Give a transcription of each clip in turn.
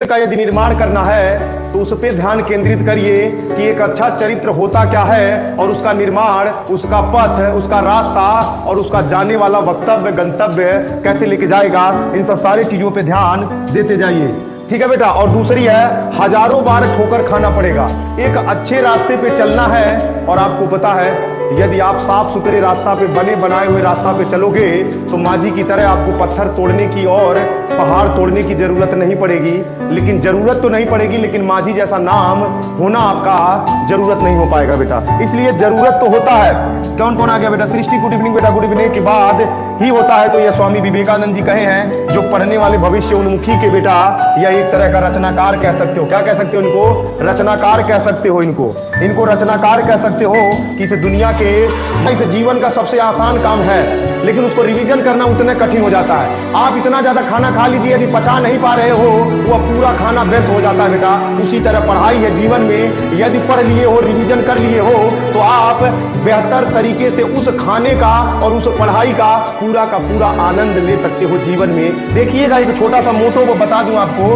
का यदि निर्माण करना है तो उस पर ध्यान केंद्रित करिए कि एक अच्छा चरित्र होता क्या है और उसका निर्माण, उसका पथ, उसका रास्ता और उसका जाने वाला वक्तव्य, गंतव्य कैसे लेके जाएगा, इन सब सारी चीजों पे ध्यान देते जाइए। ठीक है बेटा। और दूसरी है, हजारों बार ठोकर खाना पड़ेगा। एक अच्छे रास्ते पे चलना है और आपको पता है यदि आप साफ सुथरे रास्ता पे बने बनाए हुए रास्ता पे चलोगे तो माझी की तरह आपको पत्थर तोड़ने की और पहाड़ तोड़ने की जरूरत नहीं पड़ेगी। लेकिन जरूरत तो नहीं पड़ेगी, लेकिन माझी जैसा नाम होना आपका जरूरत नहीं हो पाएगा बेटा। इसलिए जरूरत तो होता है। कौन कौन आ गया बेटा? सृष्टि गुड इवनिंग बेटा। गुड इवनिंग के बाद ही होता है तो यह स्वामी विवेकानंद जी कहे हैं, जो पढ़ने वाले भविष्य उन्मुखी के बेटा या एक तरह का रचनाकार कह सकते हो। क्या कह सकते हो इनको? रचनाकार कह सकते हो इनको रचनाकार कह सकते हो कि इस दुनिया के, इस जीवन का सबसे आसान काम है, लेकिन उसको रिवीजन करना उतना कठिन हो जाता है। आप इतना ज्यादा खाना खा लीजिए, यदि पचा नहीं पा रहे हो वो पूरा खाना व्यर्थ हो जाता है बेटा। उसी तरह पढ़ाई है जीवन में, यदि पढ़ लिए हो, रिवीजन कर लिए हो तो आप बेहतर तरीके से उस खाने का और उस पढ़ाई का पूरा आनंद ले सकते हो जीवन में। देखिएगा, एक छोटा सा मोटो बता दूं आपको,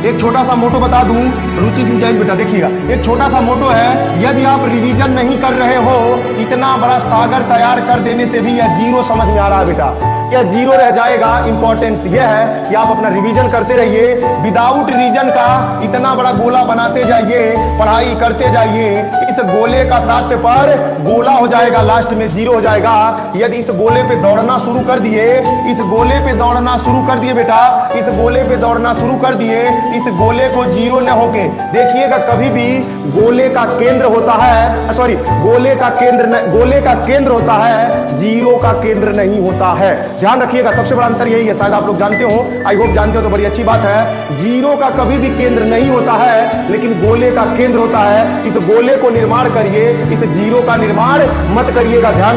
एक छोटा सा मोटो बता दूं रुचि सिंह जैन बेटा। देखिएगा, एक छोटा सा मोटो है, यदि आप रिवीजन नहीं कर रहे हो, इतना बड़ा सागर तैयार कर देने से भी यह जीरो समझ में आ रहा है बेटा, यह जीरो रह जाएगा। इंपॉर्टेंस यह है कि आप अपना रिवीजन करते रहिए, विदाउट रीजन का इतना बड़ा गोला बनाते जाइए, पढ़ाई करते जाइए। इस गोले का तात्पर्य गोला हो जाएगा, लास्ट में जीरो हो जाएगा। यदि इस गोले पे दौड़ना शुरू कर दिए, इस गोले पे दौड़ना शुरू कर दिए बेटा, इस गोले पे दौड़ना शुरू कर दिए, इस गोले को जीरो न होके, देखिएगा कभी भी गोले का केंद्र होता है, सॉरी गोले का केंद्र होता है, जीरो का केंद्र नहीं होता है। ध्यान रखिएगा, सबसे बड़ा अंतर यही है, शायद आप लोग जानते हो, आई होप जानते हो तो बड़ी अच्छी बात है। जीरो का कभी भी केंद्र नहीं होता है, लेकिन गोले का केंद्र होता है। इस गोले को निर्माण करिए, इस जीरो का निर्माण मत करिएगा। ध्यान